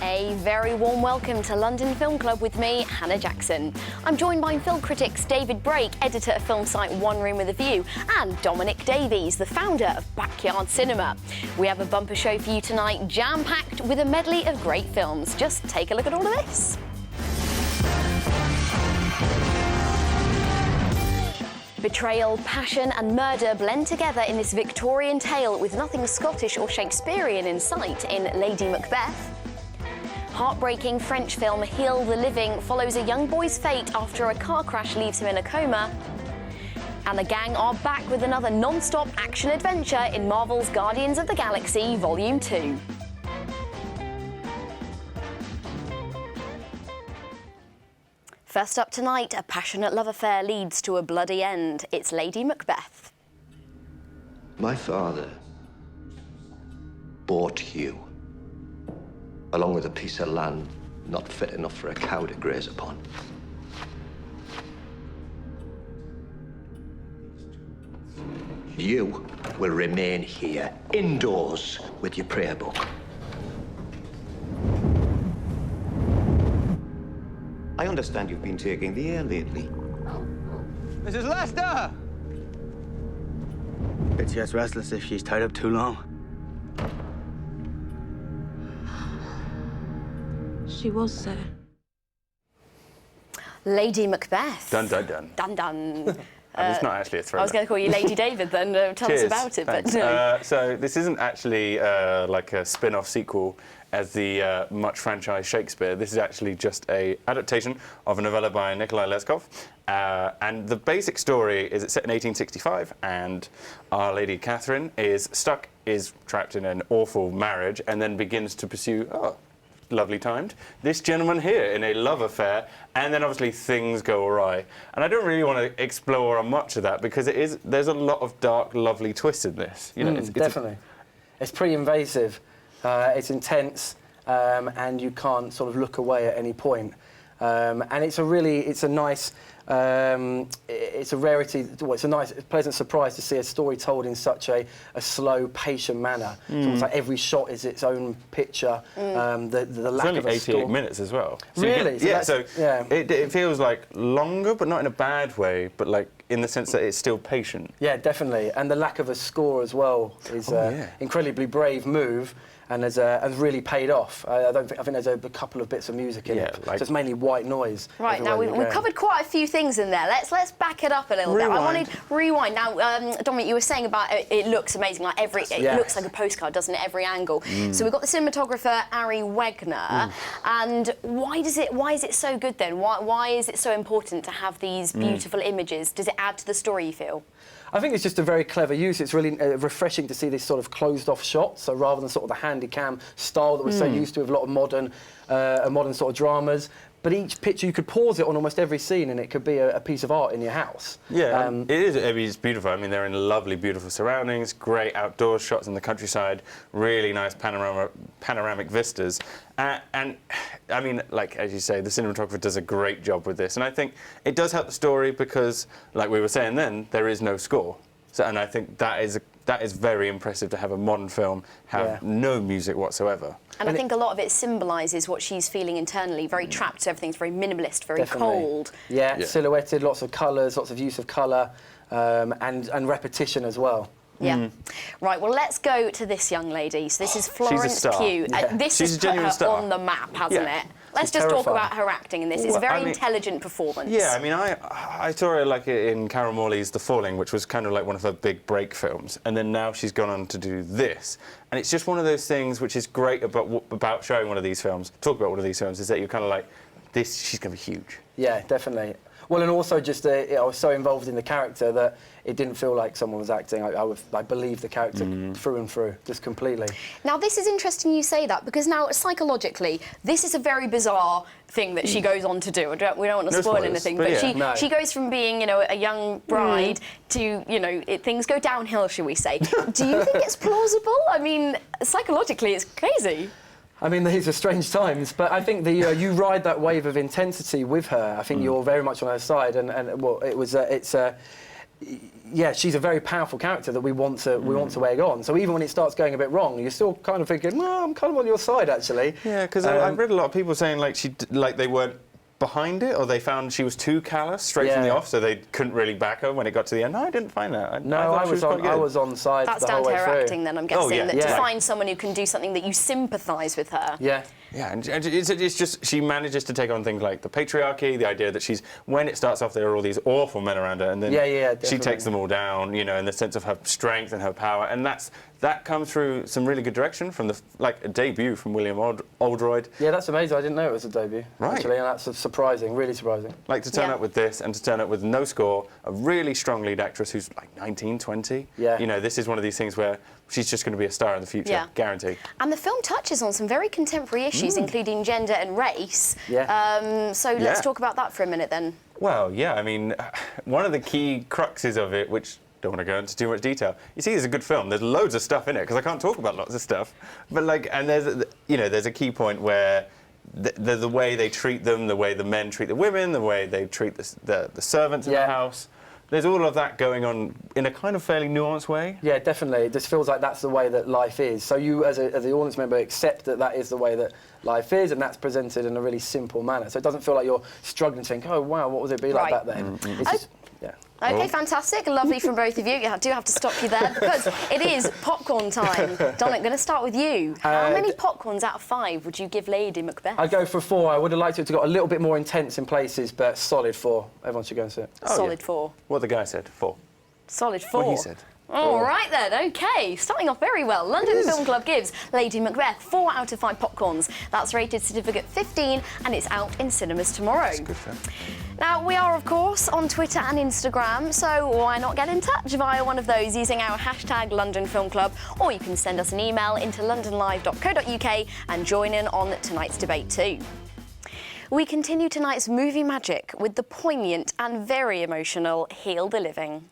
A very warm welcome to London Film Club with me, Hannah Jackson. I'm joined by film critics David Brake, editor of film site One Room with a View, and Dominic Davies, the founder of Backyard Cinema. We have a bumper show for you tonight, jam-packed with a medley of great films. Just take a look at all of this. Betrayal, passion and murder blend together in this Victorian tale with nothing Scottish or Shakespearean in sight in Lady Macbeth. Heartbreaking French film Heal the Living follows a young boy's fate after a car crash leaves him in a coma. And the gang are back with another non-stop action adventure in Marvel's Guardians of the Galaxy Volume 2. First up tonight, a passionate love affair leads to a bloody end. It's Lady Macbeth. My father bought you, along with a piece of land not fit enough for a cow to graze upon. You will remain here, indoors, with your prayer book. I understand you've been taking the air lately. Mrs. Lester! It's just restless if she's tied up too long. She was, sir. Lady Macbeth. Dun, dun, dun. Dun, dun. It's not actually a thriller. I was going to call you Lady David then. Tell us about it. Thanks. But no. So this isn't actually like a spin-off sequel as the much franchised Shakespeare. This is actually just a adaptation of a novella by Nikolai Leskov. And the basic story is it's set in 1865, and Our Lady Catherine is trapped in an awful marriage, and then begins to pursue, lovely timed, this gentleman here in a love affair, and then obviously things go awry. And I don't really want to explore on much of that because there's a lot of dark, lovely twists in this. You know, definitely. It's pretty invasive. It's intense, and you can't sort of look away at any point. And it's a nice, it's a rarity. Well, it's a nice, pleasant surprise to see a story told in such a slow, patient manner. It's almost like every shot is its own picture. The lack only of a 88 score. minutes as well. So Really? It feels like longer, but not in a bad way, but like in the sense that it's still patient. Yeah, definitely. And the lack of a score as well is incredibly brave move. And has really paid off. I think there's a couple of bits of music in it, so it's mainly white noise. Right, now we've covered quite a few things in there. Let's back it up a little bit. I wanted rewind. Now, Dominic, you were saying about it looks amazing. Like it looks like a postcard, doesn't it? Every angle. So we've got the cinematographer Ari Wegner, and why is it so good then? Why is it so important to have these beautiful images? Does it add to the story, you feel? I think it's just a very clever use. It's really refreshing to see this sort of closed-off shot. So rather than sort of the handy-cam style that we're so used to with a lot of modern sort of dramas, but each picture you could pause it on almost every scene, and it could be a piece of art in your house. Yeah, it is. I mean, it's beautiful. I mean, they're in lovely, beautiful surroundings, great outdoor shots in the countryside, really nice panoramic vistas, and I mean, like as you say, the cinematographer does a great job with this, and I think it does help the story because, like we were saying then, there is no score. So, and I think that is very impressive to have a modern film have no music whatsoever. And I think a lot of it symbolises what she's feeling internally, very trapped, so everything's very minimalist, very cold. Yeah, silhouetted, lots of colours, lots of use of colour, and repetition as well. Yeah. Right, well, let's go to this young lady. So this is Florence Pugh. This has put her on the map, hasn't it? Let's just talk about her acting in this. It's a very intelligent performance. Yeah, I mean, I saw her like in Carol Morley's The Falling, which was kind of like one of her big break films, and then now she's gone on to do this. And it's just one of those things which is great about showing one of these films, talk about one of these films, is that you're kind of like, she's going to be huge. Yeah, definitely. Well, and also just I was so involved in the character that it didn't feel like someone was acting. I believed the character through and through, just completely. Now, this is interesting you say that, because now, psychologically, this is a very bizarre thing that she goes on to do. We don't want to spoil anything, but she goes from being, a young bride to, things go downhill, shall we say. Do you think it's plausible? I mean, psychologically, it's crazy. I mean, these are strange times, but I think you ride that wave of intensity with her. I think you're very much on her side, and well, it's yeah, she's a very powerful character that we want to egg on. So even when it starts going a bit wrong, you're still kind of thinking, well, I'm kind of on your side, actually. Yeah, because I've read a lot of people saying like they weren't behind it, or they found she was too callous straight from the off, so they couldn't really back her when it got to the end. No, I didn't find that. I was on side That's the down whole to way her through. acting, then I'm guessing, yeah. that to find someone who can do something that you sympathise with her. Yeah. Yeah, and it's just she manages to take on things like the patriarchy, the idea that when it starts off, there are all these awful men around her, and then she takes them all down, you know, in the sense of her strength and her power, and that comes through some really good direction from a debut from William Oldroyd. Yeah, that's amazing. I didn't know it was a debut, actually, and that's surprising, really surprising. Like, to turn up with this and to turn up with no score, a really strong lead actress who's like 19, 20. Yeah. You know, this is one of these things where she's just going to be a star in the future, guarantee. And the film touches on some very contemporary issues, including gender and race. Yeah. So let's talk about that for a minute, then. Well, yeah, I mean, one of the key cruxes of it, which don't want to go into too much detail. You see, it's a good film. There's loads of stuff in it because I can't talk about lots of stuff. But and there's a key point where the way they treat them, the way the men treat the women, the way they treat the servants in the house. There's all of that going on in a kind of fairly nuanced way. Yeah, definitely. It just feels like that's the way that life is. So you, as the audience member, accept that is the way that life is, and that's presented in a really simple manner. So it doesn't feel like you're struggling to think, oh, wow, what would it be like back then? It's just, OK, fantastic. Lovely from both of you. I do have to stop you there because it is popcorn time. Dominic, I'm going to start with you. How many popcorns out of 5 would you give Lady Macbeth? I'd go for 4. I would have liked it to got a little bit more intense in places, but solid 4. Everyone should go and see it. Solid 4. What the guy said, 4. Solid 4. What he said. All right then, OK. Starting off very well. London Film Club gives Lady Macbeth 4 out of 5 popcorns. That's rated certificate 15 and it's out in cinemas tomorrow. That's good film. Now, we are, of course, on Twitter and Instagram, so why not get in touch via one of those using our hashtag London Film Club, or you can send us an email into londonlive.co.uk and join in on tonight's debate too. We continue tonight's movie magic with the poignant and very emotional Heal the Living.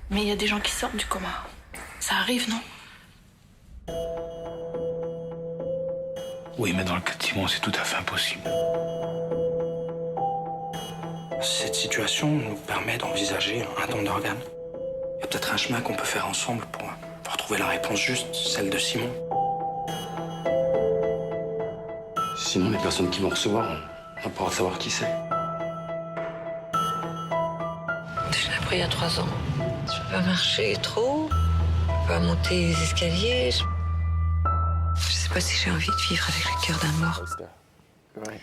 Mais il y a des gens qui sortent du coma. Ça arrive, non? Oui, mais dans le cas de Simon, c'est tout à fait impossible. Cette situation nous permet d'envisager un don d'organes. Il y a peut-être un chemin qu'on peut faire ensemble pour trouver la réponse juste, celle de Simon. Sinon, les personnes qui vont recevoir, on va pouvoir savoir qui c'est. Je l'ai appris il y a 3 ans. Je peux pas marcher trop, je peux pas monter les escaliers. Je sais pas si j'ai envie de vivre avec le cœur d'un mort. Right.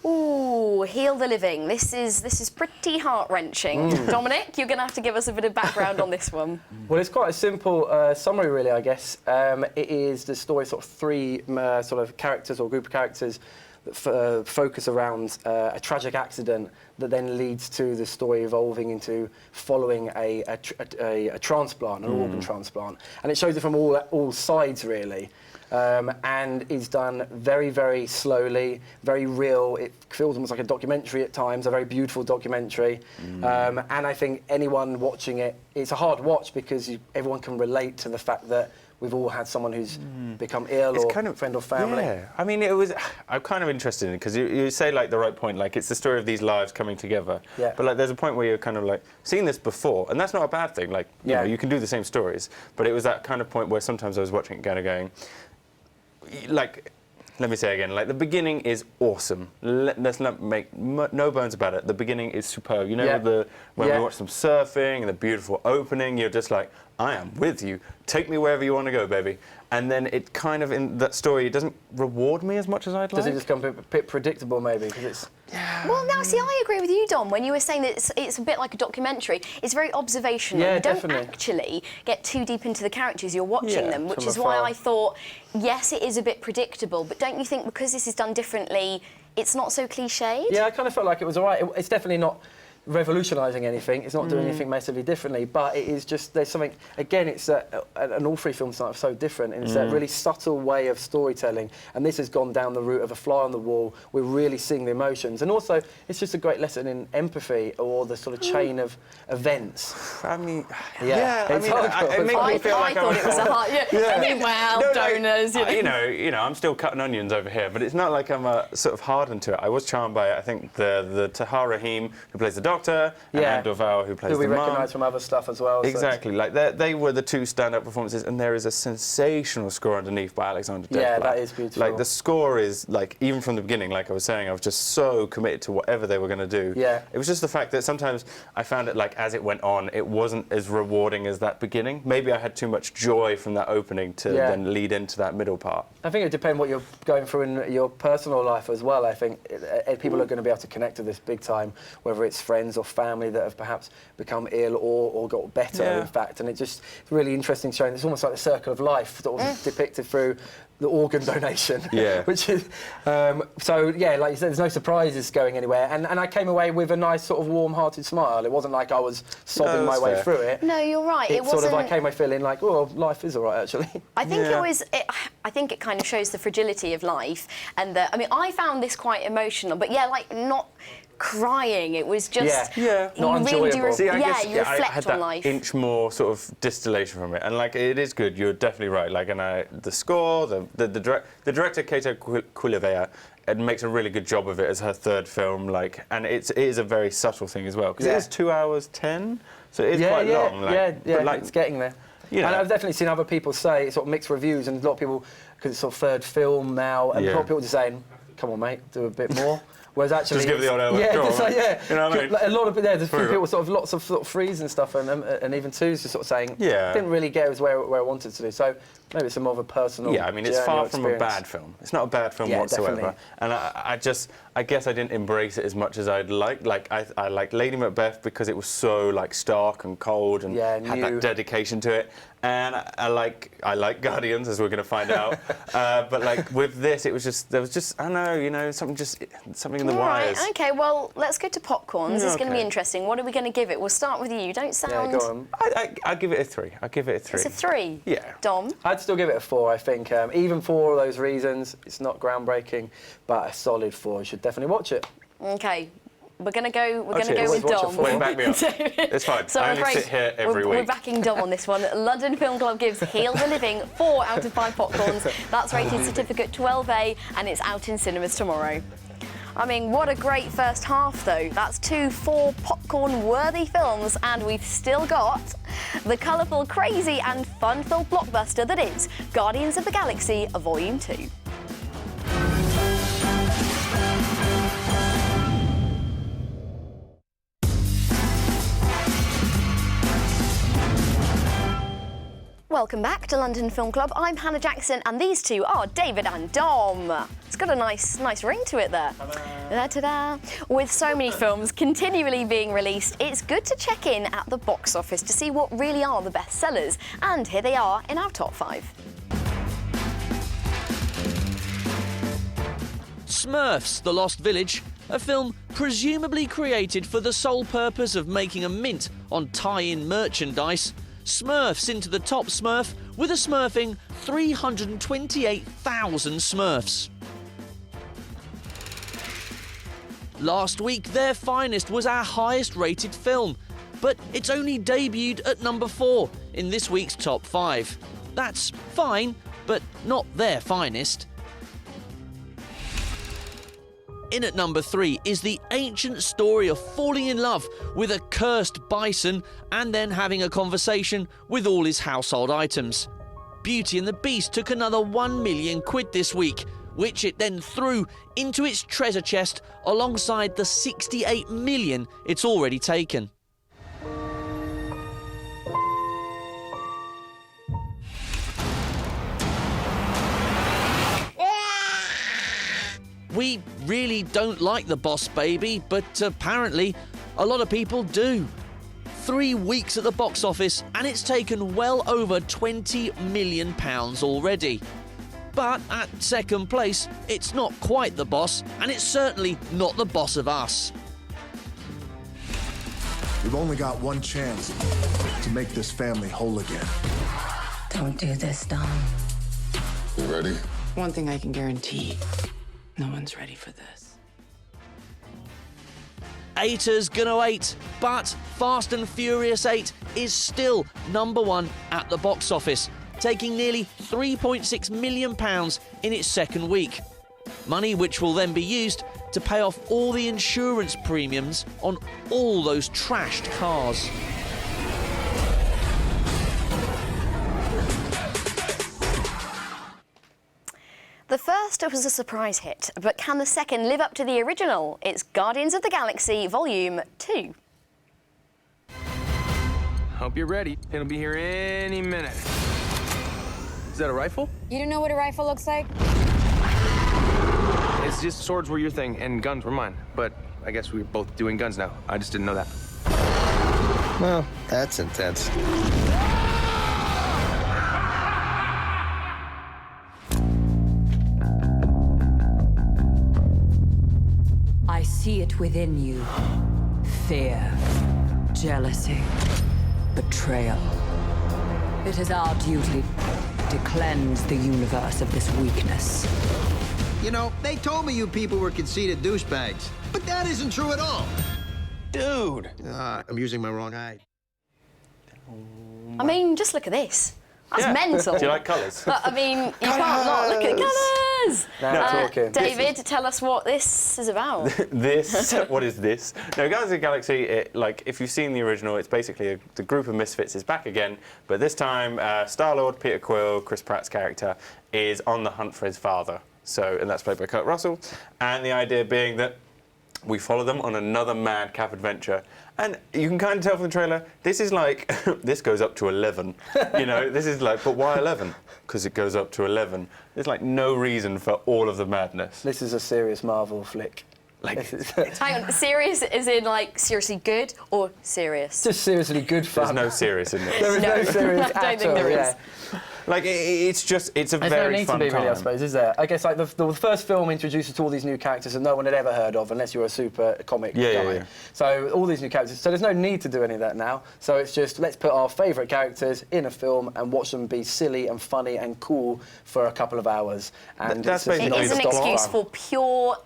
Ooh, Heal the Living. This is pretty heart-wrenching. Dominic, you're going to have to give us a bit of background on this one. Well, it's quite a simple summary, really, I guess. It is the story of 3 sort of characters or group of characters that focus around a tragic accident that then leads to the story evolving into following a transplant, an organ transplant. And it shows it from all sides, really. And is done very, very slowly, very real. It feels almost like a documentary at times, a very beautiful documentary. And I think anyone watching it, it's a hard watch because everyone can relate to the fact that we've all had someone who's become ill or kind of friend or family. Yeah, I mean, I'm kind of interested in it because you say like the right point, like it's the story of these lives coming together. Yeah. But like there's a point where you're kind of like seen this before, and that's not a bad thing. Like you know, you can do the same stories, but it was that kind of point where sometimes I was watching it going, like, let me say again, like the beginning is awesome. Let's not make no bones about it. The beginning is superb. You know, when we watch some surfing and the beautiful opening, you're just like, I am with you. Take me wherever you want to go, baby. And then it kind of, in that story, it doesn't reward me as much as I'd like. Does it just become a bit predictable, maybe? Because it's... Well, now, see, I agree with you, Dom, when you were saying that it's a bit like a documentary. It's very observational. Yeah, you don't definitely. actually get too deep into the characters you're watching them, which is why I thought, yes, it is a bit predictable, but don't you think because this is done differently, it's not so cliched? Yeah, I kind of felt like it was all right. It's definitely not revolutionising anything. It's not doing anything massively differently, but it is just, there's something, again, it's and all three films are so different, and it's that really subtle way of storytelling, and this has gone down the route of a fly on the wall. We're really seeing the emotions, and also it's just a great lesson in empathy, or the sort of chain of events. I mean, Yeah, I it's mean, hardcore. it makes me feel I like thought it was a hard. I mean, well, No, donors. you know, I'm still cutting onions over here, but it's not like I'm sort of hardened to it. I was charmed by it. I think the Tahar Rahim, who plays the doctor, and Anne Dorval, who plays who we the mum. recognise from other stuff as well. Exactly, like they were the two stand-up performances, and there is a sensational score underneath by Alexander Desplat. Yeah, that is beautiful. Like the score is like, even from the beginning, like I was saying, I was just so committed to whatever they were going to do. Yeah. It was just the fact that sometimes I found it like as it went on, it wasn't as rewarding as that beginning. Maybe I had too much joy from that opening to then lead into that middle part. I think it depends what you're going through in your personal life as well. I think people are going to be able to connect to this big time, whether it's friends or family that have perhaps become ill or got better, in fact. And it's really interesting showing. It's almost like the circle of life sort of depicted through the organ donation. Yeah. Which is, so, yeah, like you said, there's no surprises going anywhere. And I came away with a nice sort of warm-hearted smile. It wasn't like I was sobbing my way through it. No, you're right. It sort wasn't. of, I came away feeling like, oh, life is all right, actually. I think I think it kind of shows the fragility of life, and I mean, I found this quite emotional, but like not crying. It was just you not really enjoyable. See, I guess, you reflect I had on that life. inch more sort of distillation from it, and like it is good. You're definitely right. Like, and the score, the director Kato Kulevea, it makes a really good job of it as her third film. Like, and it is a very subtle thing as well, because it is 2 hours 10, so it is quite long. Like, but like, it's getting there. You know. And I've definitely seen other people say sort of mixed reviews, and a lot of people, because it's sort of third film now, and a lot of people just saying, "Come on, mate, do a bit more." Whereas actually, just give the old you know what I mean? Like a lot of there's a few people sort of lots of sort of threes and stuff, and even twos just sort of saying, didn't really get us where I wanted to do. So maybe it's more of a personal. Yeah, I mean, it's far from a bad film. It's not a bad film whatsoever. Definitely. And I guess I didn't embrace it as much as I'd like. Like I liked Lady Macbeth because it was so like stark and cold and had that dedication to it. And I like Guardians, as we're going to find out. But like with this, it was just there was just I don't know, something in the wires. Right, okay, well, let's go to popcorns. This is going to be interesting. What are we going to give it? We'll start with you. Don't sound. Yeah, go on. I'll give it a 3. I'll give it a 3. It's a 3. Yeah. Dom. I'd still give it a 4. I think even for all those reasons, it's not groundbreaking, but a solid 4. You should definitely watch it. Okay. We're going to go with Always watch Dom. a 4. Wait, back me up. It's fine. So I I'm only afraid sit here every we're week. backing Dom on this one. London Film Club gives Heal the Living 4 out of 5 popcorns. That's rated certificate 12A, and it's out in cinemas tomorrow. I mean, what a great first half, though. That's 2 4 popcorn-worthy films, and we've still got the colourful, crazy and fun-filled blockbuster that is Guardians of the Galaxy Volume 2. Welcome back to London Film Club. I'm Hannah Jackson, and these two are David and Dom. It's got a nice ring to it there. Ta-da. With so many films continually being released, it's good to check in at the box office to see what really are the best sellers. And here they are in our top 5. Smurfs: The Lost Village, a film presumably created for the sole purpose of making a mint on tie-in merchandise. Smurfs into the top Smurf with a smurfing 328,000 Smurfs. Last week, Their Finest was our highest rated film, but it's only debuted at number 4 in this week's top 5. That's fine, but not their finest. In at number 3 is the ancient story of falling in love with a cursed bison and then having a conversation with all his household items. Beauty and the Beast took another £1 million this week, which it then threw into its treasure chest alongside the 68 million it's already taken. We really don't like The Boss Baby, but apparently a lot of people do. 3 weeks at the box office and it's taken well over £20 million already. But at second place, it's not quite The Boss, and it's certainly not The Boss of Us. We've only got one chance to make this family whole again. Don't do this, Dom. You ready? One thing I can guarantee, no one's ready for this. Haters gonna hate, but Fast and Furious 8 is still #1 at the box office, taking nearly £3.6 million in its second week. Money which will then be used to pay off all the insurance premiums on all those trashed cars. The first was a surprise hit, but can the second live up to the original? It's Guardians of the Galaxy Volume 2. Hope you're ready. It'll be here any minute. Is that a rifle? You don't know what a rifle looks like? It's just swords were your thing and guns were mine. But I guess we're both doing guns now. I just didn't know that. Well, that's intense. I see it within you. Fear, jealousy, betrayal. It is our duty to cleanse the universe of this weakness. You know, they told me you people were conceited douchebags, but that isn't true at all. Dude! I'm using my wrong eye. I mean, just look at this. That's mental. Do you like colours? But, I mean, you can't not look at the colours. Now talking. David, tell us what this is about. What is this? No, Guardians of the Galaxy, like, if you've seen the original, it's basically the group of misfits is back again, but this time Star-Lord, Peter Quill, Chris Pratt's character, is on the hunt for his father. So, and that's played by Kurt Russell. And the idea being that we follow them on another madcap adventure. And you can kind of tell from the trailer, this is like, this goes up to 11. You know, this is like, but why 11? Because it goes up to 11. There's like no reason for all of the madness. This is a serious Marvel flick. Like, Hang on, serious is in like seriously good or serious? Just seriously good fun. There's no serious in this. There is no serious I don't think there is. Like, it's just, it's a There's very no need fun to be really, I time. suppose, is there? I guess like the first film introduces to all these new characters that no one had ever heard of unless you're a super comic guy. Yeah. So all these new characters. So there's no need to do any of that now. So it's just let's put our favourite characters in a film and watch them be silly and funny and cool for a couple of hours. And That's It basically is an excuse for pure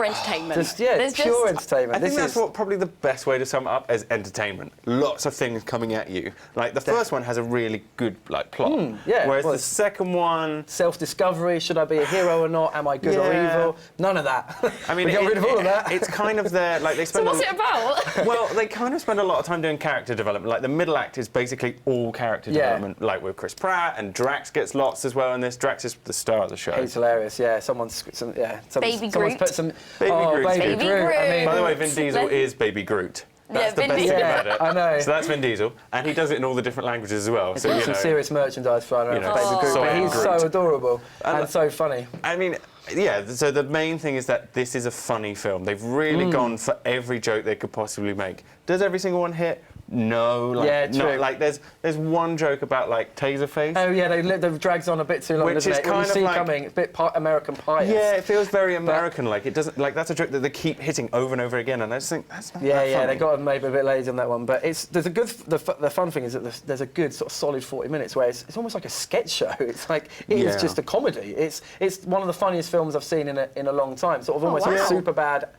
entertainment. There's pure entertainment. I think that's what probably the best way to sum it up as entertainment. Lots of things coming at you. Like the first one has a really good like plot. Whereas the second one, self-discovery. Should I be a hero or not? Am I good or evil? None of that. I mean, we got rid of all of that. It's kind of there. Like they spend. So what's it about? Well, they kind of spend a lot of time doing character development. Like the middle act is basically all character development. Like with Chris Pratt and Drax gets lots as well in this. Drax is the star of the show. He's hilarious. Yeah, someone's Baby someone's Groot. put some. Baby Groot. Baby Groot. I mean, by the way, Vin Diesel is Baby Groot. That's the Vin best Diesel. thing about it. I know. So that's Vin Diesel, and he does it in all the different languages as well. So There's you some know, serious merchandise flying around you know, for Baby Groot, but soy he's Groot. so adorable and so funny. I mean, yeah. So the main thing is that this is a funny film. They've really gone for every joke they could possibly make. Does every single one hit? No. Like, Yeah, true. Not, like there's one joke about like Taserface. Oh yeah, the drags on a bit too long, Which doesn't is it? When kind you of see like- coming, it's a bit American Pie. Yeah, it feels very American. Like it doesn't. Like that's a joke that they keep hitting over and over again, and I just think that's not that funny. They got maybe a bit lazy on that one, but there's a good. The fun thing is that there's a good sort of solid 40 minutes where it's almost like a sketch show. It's like it is just a comedy. It's one of the funniest films I've seen in a long time. Sort of almost like super bad,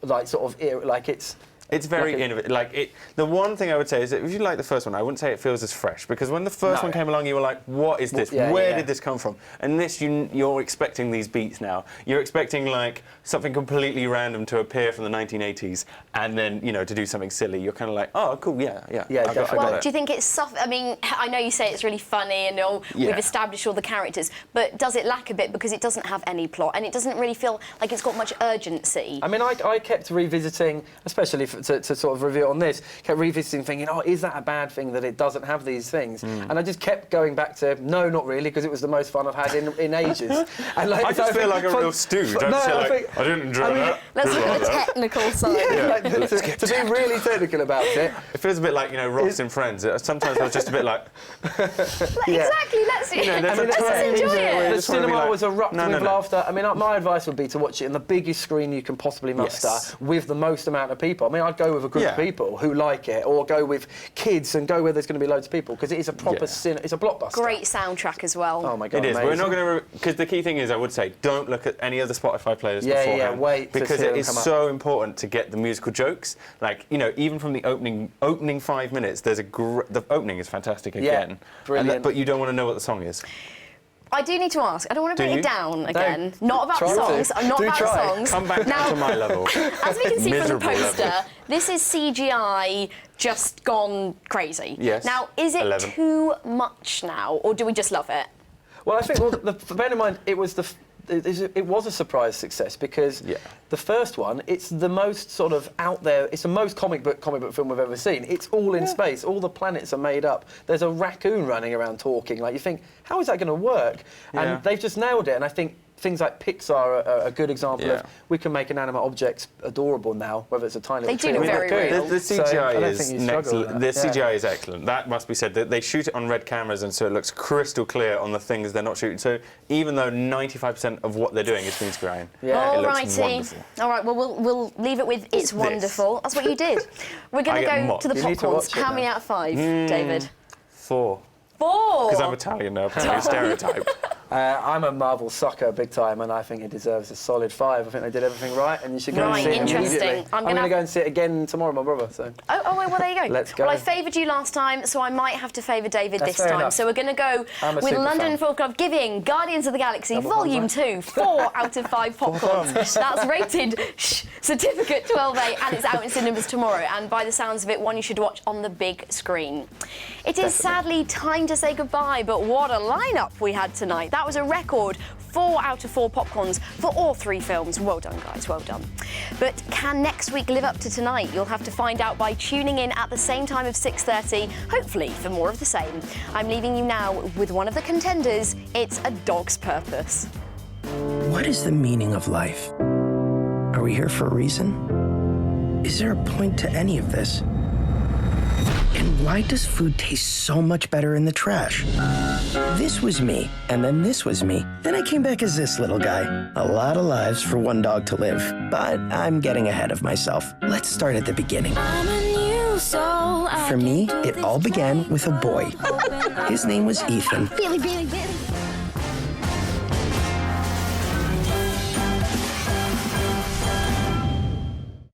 like sort of like it's. It's very innovative. Like the one thing I would say is that if you like the first one, I wouldn't say it feels as fresh because when the first one came along, you were like, "What is this? Where did this come from?" And this, you're expecting these beats now. You're expecting like something completely random to appear from the 1980s, and then to do something silly. You're kind of like, "Oh, cool, yeah." Well, do you think it's soft? I mean, I know you say it's really funny and we've established all the characters, but does it lack a bit because it doesn't have any plot and it doesn't really feel like it's got much urgency? I mean, I kept revisiting, especially to sort of review on this, kept revisiting thinking, is that a bad thing that it doesn't have these things? And I just kept going back to, no, not really, because it was the most fun I've had in ages. And I just feel like a real stooge. I didn't enjoy that. Let's look at the technical side. To be really technical about it. It feels a bit like, Ross in Friends. Sometimes I was just a bit like... Exactly, let's enjoy it. The cinema was erupting with laughter. I mean, my advice would be to watch it in the biggest screen you can possibly muster with the most amount of people. I mean, I'd go with a group of people who like it, or go with kids and go where there's going to be loads of people, because it is a proper it's a blockbuster. Great soundtrack as well. Oh my God, it is. amazing. We're not going to, because the key thing is, I would say, don't look at any of the Spotify playlists beforehand. Yeah, wait because to it is so important to get the musical jokes. Like, you know, even from the opening 5 minutes, there's the opening is fantastic again. Yeah, brilliant. But you don't want to know what the song is. I do need to ask. I don't want to bring it down again. Don't. Not about songs. Not about songs. Come back down to my level. As we can see from the poster, level. this is CGI just gone crazy. Yes. Now, is it 11. too much now, or do we just love it? Well, I think, bear in mind, it was a surprise success, because the first one, it's the most sort of out there, it's the most comic book film we've ever seen. It's all in space, all the planets are made up. There's a raccoon running around talking, like you think, how is that going to work? And they've just nailed it, and I think things like Pixar are a good example of, we can make inanimate objects adorable now, whether it's a tiny little tree. They do look very real. The CGI so CGI is excellent. That must be said. They shoot it on red cameras, and so it looks crystal clear on the things they're not shooting. So even though 95% of what they're doing is green screen, it looks wonderful. All right, well, we'll leave it with it's wonderful. That's what you did. We're going to go to the popcorns. How many out of 5, David? 4. 4? Because I'm Italian now, pretty stereotype. I'm a Marvel sucker big time, and I think it deserves a solid 5. I think they did everything right, and you should go and see it immediately. I'm going to go and see it again tomorrow, my brother. So. Oh, well, there you go. Let's go. Well, I favoured you last time, so I might have to favour David That's this time. enough. So we're going to go with London Film Club giving Guardians of the Galaxy Volume 2 4 out of 5 popcorns. That's rated Certificate 12A, and it's out in cinemas tomorrow. And by the sounds of it, one you should watch on the big screen. It is sadly time to say goodbye, but what a lineup we had tonight. That was a record 4 out of 4 popcorns for all 3 films. Well done, guys, well done. But can next week live up to tonight? You'll have to find out by tuning in at the same time of 6:30, hopefully for more of the same. I'm leaving you now with one of the contenders. It's A Dog's Purpose. What is the meaning of life? Are we here for a reason? Is there a point to any of this? And why does food taste so much better in the trash? This was me, and then this was me. Then I came back as this little guy. A lot of lives for one dog to live, but I'm getting ahead of myself. Let's start at the beginning. For me, it all began with a boy. His name was Ethan. Billy, Billy, Billy.